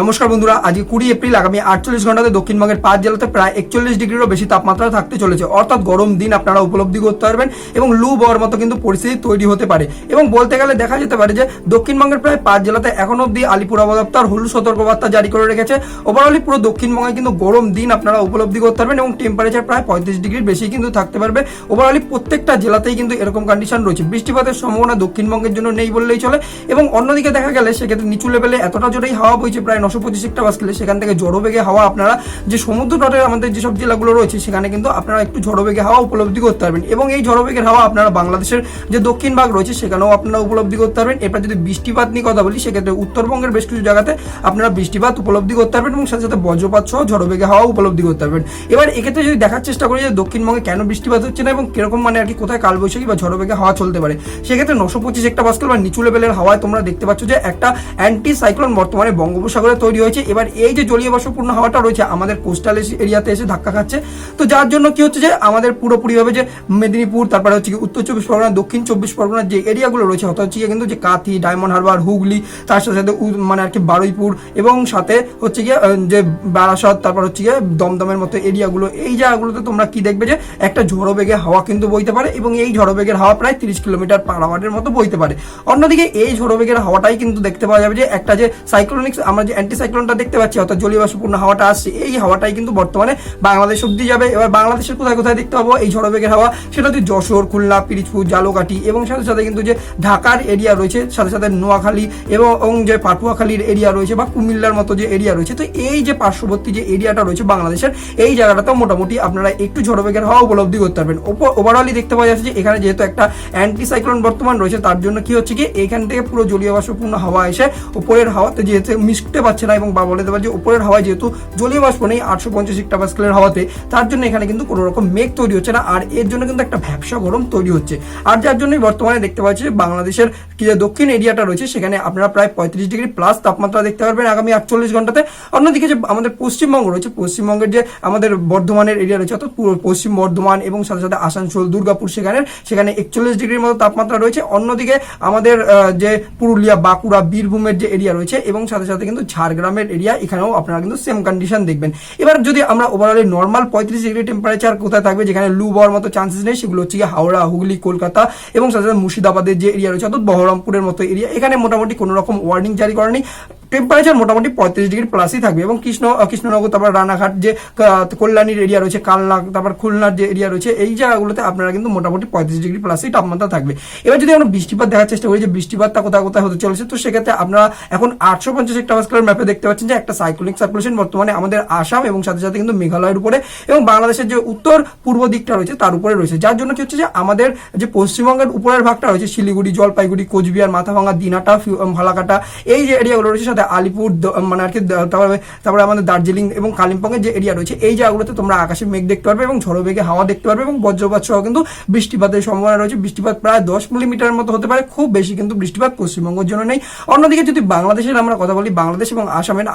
নমস্কার বন্ধুরা, আজকে 20 এপ্রিল আগামী 48 ঘন্টাতে দক্ষিণবঙ্গের 5 জেলাতে প্রায় 41 ডিগ্রিরও বেশি তাপমাত্রা থাকতে চলেছে। অর্থাৎ গরম দিন আপনারা উপলব্ধি করতে পারবেন এবং লু বওয়ার মতো কিন্তু পরিস্থিতি তৈরি হতে পারে। এবং বলতে গেলে দেখা যেতে পারে যে দক্ষিণবঙ্গের প্রায় 5 জেলাতে এখন অব্দি আলিপুর আবহাওয়া দপ্তর হলুদ সতর্কবার্তা জারি করে রেখেছে। ওভারঅলি পুরো দক্ষিণবঙ্গে কিন্তু গরম দিন আপনারা উপলব্ধি করতে পারবেন এবং টেম্পারেচার প্রায় 35 ডিগ্রির বেশি কিন্তু থাকতে পারবে। ওভারঅলি প্রত্যেকটা জেলাতেই কিন্তু এরকম কন্ডিশন রয়েছে। বৃষ্টিপাতের সম্ভাবনা দক্ষিণবঙ্গের জন্য নেই বললেই চলে। এবং অন্যদিকে দেখা গেলে সেক্ষেত্রে নিচু লেভেলে এতটা জোরেই হাওয়া বইছে প্রায় 925 হেক্টর সেখান থেকে ঝড়ো বেগে হাওয়া আপনারা যে সমুদ্র তটের আমাদের যেসব জেলাগুলো রয়েছে সেখানে কিন্তু আপনারা একটু ঝড়ো বেগে হাওয়া উপলব্ধি করতে পারবেন। এবং এই ঝড়ো বেগের হাওয়া আপনারা বাংলাদেশের যে দক্ষিণ ভাগ রয়েছে সেখানেও আপনারা উপলব্ধি করতে পারবেন। এরপর যদি বৃষ্টিপাত নিয়ে কথা বলি সেক্ষেত্রে উত্তরবঙ্গের বেশ কিছু জায়গাতে আপনারা বৃষ্টিপাত উপলব্ধি করতে পারবেন এবং সাথে সাথে বজ্রপাত সহ ঝড়ো বেগে হাওয়া উপলব্ধি করতে পারবেন। এবার এক্ষেত্রে যদি দেখার চেষ্টা করি যে দক্ষিণবঙ্গে কেন বৃষ্টিপাত হচ্ছে না এবং কিরকম মানে আর কি কোথায় কালবৈশাখী বা ঝড়ো বেগে হাওয়া চলতে পারে, সেক্ষেত্রে 925 হেক্টর বা নিচু লেভেলের হাওয়ায় তোমরা দেখতে পাচ্ছ যে একটা অ্যান্টি সাইক্লোন বর্তমানে বঙ্গোপসাগরে তৈরি হয়েছে। এবার এই যে জলীয় বাষ্পপূর্ণ হাওয়াটা রয়েছে আমাদের কোস্টাল এরিয়াতে এসে ধাক্কা খাচ্ছে। তো যার জন্য কি হচ্ছে যে আমাদের পুরোপুরিভাবে যে মেদিনীপুর, তারপরে হচ্ছে উত্তর 24 পরগনা, দক্ষিণ 24 পরগনার যে এরিয়াগুলো রয়েছে অর্থাৎ হচ্ছে কিন্তু যে কাথি, ডায়মন্ড হারবার, হুগলি, তার সাথে সাথে মানে আর কি বারুইপুর এবং সাথে হচ্ছে গিয়ে যে বারাসাত, তারপর হচ্ছে গিয়ে দমদমের মতো এরিয়াগুলো, এই জায়গাগুলোতে তোমরা কি দেখবে যে একটা ঝড়ো বেগে হাওয়া কিন্তু বইতে পারে এবং এই ঝড়ো বেগের হাওয়া প্রায় 30 কিলোমিটার পার আওয়ারের মতো বইতে পারে। অন্যদিকে এই ঝড়ো বেগের হাওয়াটাই কিন্তু দেখতে পাওয়া যাবে যে একটা যে সাইক্লোনিক আমরা যে অ্যান্টি সাইক্লোনটা দেখতে পাচ্ছি অর্থাৎ জলীয় বাষ্পপূর্ণ হাওয়াটা আসছে, এই হাওয়াটাই কিন্তু বর্তমানে বাংলাদেশ অব্দি যাবে। এবার বাংলাদেশের কোথায় কোথায় দেখতে পাবো এই ঝড়ো বেগের হাওয়া, সেটা হচ্ছে যশোর, খুলনা, পিরিজপুর, জালকাঠি এবং সাথে সাথে কিন্তু যে ঢাকার এরিয়া রয়েছে, সাথে সাথে নোয়াখালী এবং যে পাটুয়াখালীর এরিয়া রয়েছে বা কুমিল্লার মতো যে এরিয়া রয়েছে। তো এই যে পার্শ্ববর্তী যে এরিয়াটা রয়েছে বাংলাদেশের, এই জায়গাটাতেও মোটামুটি আপনারা একটু ঝড়ো বেগের হাওয়া উপলব্ধি করতে পারবেন। ওভারঅলি দেখতে পাওয়া যাচ্ছে যে এখানে যেহেতু একটা অ্যান্টি সাইক্লোন বর্তমান রয়েছে তার জন্য কি হচ্ছে কি এখান থেকে পুরো জলীয় বাষ্পপূর্ণ হাওয়া এসে উপরের হাওয়াতে যেহেতু মিশতে পারছে না এবং বা বলতে পারে যে উপরের হাওয়ায় যেহেতু জলীয় বাষ্প নেই 850 হেক্টর হাওয়াতে, তার জন্য এখানে কিন্তু কোনো রকম মেঘ তৈরি হচ্ছে না আর এর জন্য কিন্তু একটা ভ্যাপসা গরম তৈরি হচ্ছে। আর যার জন্যই বর্তমানে দেখতে পাচ্ছি যে বাংলাদেশের কি যে দক্ষিণ এরিয়াটা রয়েছে সেখানে আপনারা প্রায় 35 ডিগ্রি প্লাস তাপমাত্রা দেখতে পারবেন আগামী 48 ঘন্টাতে। অন্যদিকে যে আমাদের পশ্চিমবঙ্গ রয়েছে, পশ্চিমবঙ্গের যে আমাদের বর্ধমানের এরিয়া রয়েছে অর্থাৎ পুরো পশ্চিম বর্ধমান এবং সাথে সাথে আসানসোল, দুর্গাপুর, সেখানে 41 ডিগ্রির মতো তাপমাত্রা রয়েছে। অন্যদিকে আমাদের যে পুরুলিয়া, বাঁকুড়া, বীরভূমের যে এরিয়া রয়েছে এবং সাথে সাথে কিন্তু ঝাড়গ্রামের এরিয়া, এখানেও আপনারা কিন্তু সেম কন্ডিশন দেখবেন। এবার যদি আমরা ওভারঅলি নর্মাল 35 ডিগ্রি টেম্পারেচার কোথায় থাকবে যেখানে লু বওয়ার মতো চান্সেস নেই, সেগুলো হচ্ছে হাওড়া, হুগলি, কলকাতা এবং সাথে সাথে মুর্শিদাবাদের যে এরিয়া রয়েছে অর্থাৎ বহরমপুরের মতো এরিয়া, এখানে মোটামুটি কোনো রকম ওয়ার্নিং জারি করেনি, টেম্পারেচার মোটামুটি 35 ডিগ্রি প্লাসই থাকবে। এবং কৃষ্ণনগর, তারপর রানাঘাট যে কল্যাণীর এরিয়া রয়েছে, কালনা, তারপর খুলনার যে এরিয়া রয়েছে, এই জায়গাগুলোতে আপনারা কিন্তু মোটামুটি 35 ডিগ্রি প্লাসই তাপমাত্রা থাকবে। এবার যদি আমরা বৃষ্টিপাত দেখার চেষ্টা করি যে বৃষ্টিপাতটা কোথায় কোথায় হতে চলেছে, তো সেক্ষেত্রে আপনারা এখন 850 হেক্টর ম্যাপে দেখতে পাচ্ছেন যে একটা সাইক্লোনিক সার্কুলেশন বর্তমানে আমাদের আসাম এবং সাথে সাথে কিন্তু মেঘালয়ের উপরে এবং বাংলাদেশের যে উত্তর পূর্ব দিকটা রয়েছে তার উপরে রয়েছে। যার জন্য কি হচ্ছে যে আমাদের যে পশ্চিমবঙ্গের উপরের ভাগটা রয়েছে শিলিগুড়ি, জলপাইগুড়ি, কোচবিহার, মাথাভাঙা, দিনাটা, ফালাকাটা, এই যে এরিয়াগুলো রয়েছে সাথে আলিপুর মানে আর কি তারপরে আমাদের দার্জিলিং এবং কালিম্পংয়ের যে এরিয়া রয়েছে, এই জায়গাগুলোতে তোমরা আকাশে মেঘ দেখতে পারবে এবং ঝড়ো বেগে হাওয়া দেখতে পারবে এবং বজ্রপাত সহ কিন্তু বৃষ্টিপাতের সম্ভাবনা রয়েছে। বৃষ্টিপাত প্রায় 10 মিলিমিটারের মতো হতে পারে, খুব বেশি কিন্তু বৃষ্টিপাত পশ্চিমবঙ্গের জন্য নেই। অন্যদিকে যদি বাংলাদেশের আমরা কথা বলি, বাংলাদেশ এবং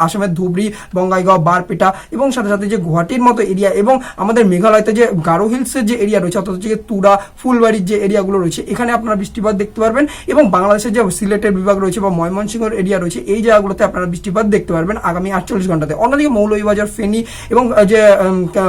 আসামের ধুবড়ি, বঙ্গাইগাঁও, বারপেটা এবং সাথে সাথে যে গুয়াহাটির মতো এরিয়া এবং আমাদের মেঘালয়তে যে গারো হিলসের যে এরিয়া রয়েছে অর্থাৎ হচ্ছে তুরা, ফুলবাড়ির যে এরিয়াগুলো রয়েছে, এখানে আপনারা বৃষ্টিপাত দেখতে পারবেন। এবং বাংলাদেশের যে সিলেটের বিভাগ রয়েছে বা ময়মনসিংহের এরিয়া রয়েছে, এই জায়গাগুলোতে আপনারা বৃষ্টিপাত দেখতে পারবেন আগামী 48 ঘন্টাতে। অন্যদিকে মৌলভীবাজার, ফেনী এবং যে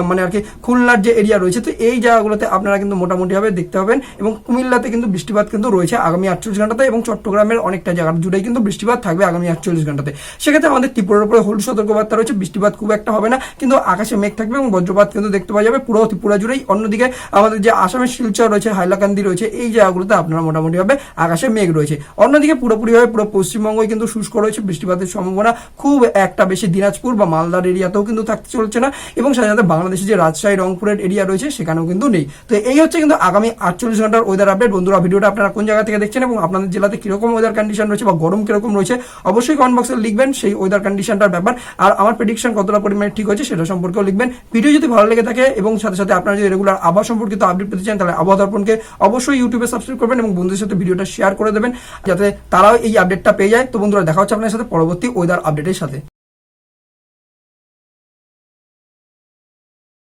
মানে আর কি খুলনার যে এরিয়া রয়েছে, তো এই জায়গাগুলোতে আপনারা কিন্তু মোটামুটি ভাবে দেখতে পাবেন এবং কুমিল্লাতে কিন্তু বৃষ্টিপাত কিন্তু রয়েছে আগামী 48 ঘন্টাতে এবং চট্টগ্রামের অনেকটা জায়গা জুড়েই কিন্তু বৃষ্টিপাত থাকবে আগামী 48 ঘন্টাতে। সেক্ষেত্রে আমাদের ত্রিপুরার উপরে হলুদ সতর্কবার্তা রয়েছে, বৃষ্টিপাত খুব একটা হবে না কিন্তু আকাশে মেঘ থাকবে এবং বজ্রপাত কিন্তু দেখতে পাওয়া যাবে পুরো ত্রিপুরা জুড়েই। অন্যদিকে আমাদের যে আসামের শিলচর রয়েছে, হাইলাকান্দি রয়েছে, এই জায়গাগুলোতে আপনারা মোটামুটি ভাবে আকাশে মেঘ রয়েছে। অন্যদিকে পুরোপুরিভাবে পুরো পশ্চিমবঙ্গই কিন্তু শুষ্ক রয়েছে, বৃষ্টিপাতের সম্ভাবনা খুব একটা বেশি দিনাজপুর বা মালদার এরিয়াতেও কিন্তু থাকতে চলছে না এবং সাথে সাথে বাংলাদেশের যে রাজশাহী, রংপুরের এরিয়া রয়েছে সেখানেও কিন্তু নেই। তো এই হচ্ছে কিন্তু আগামী 48 ঘন্টার ওয়েদার আপডেট। বন্ধুরা, ভিডিওটা আপনারা কোন জায়গা থেকে দেখছেন এবং আপনাদের জেলাতে কিরকম ওয়েদার কন্ডিশন রয়েছে বা গরম কিরকম রয়েছে অবশ্যই কমেন্ট বক্সে লিখবেন সেই ওয়েদার কন্ডিশনটার ব্যাপার। আর আমার প্রেডিকশন কতটা পরিমাণে ঠিক হয়েছে সেটা সম্পর্কেও লিখবেন। ভিডিও যদি ভালো লেগে থাকে এবং সাথে সাথে আপনারা যদি রেগুলার আবহাওয়া সম্পর্কিত আপডেট পেতে চান তাহলে আবহাওয়া দর্পণকে অবশ্যই ইউটিউবে সাবস্ক্রাইব করবেন এবং বন্ধুদের সাথে ভিডিওটা শেয়ার করে দেবেন যাতে তারাও এই আপডেটটা পেয়ে যায়। তো বন্ধুরা, দেখা হচ্ছে আপনাদের সাথে পরবর্তী ওয়েদার আপডেটের সাথে।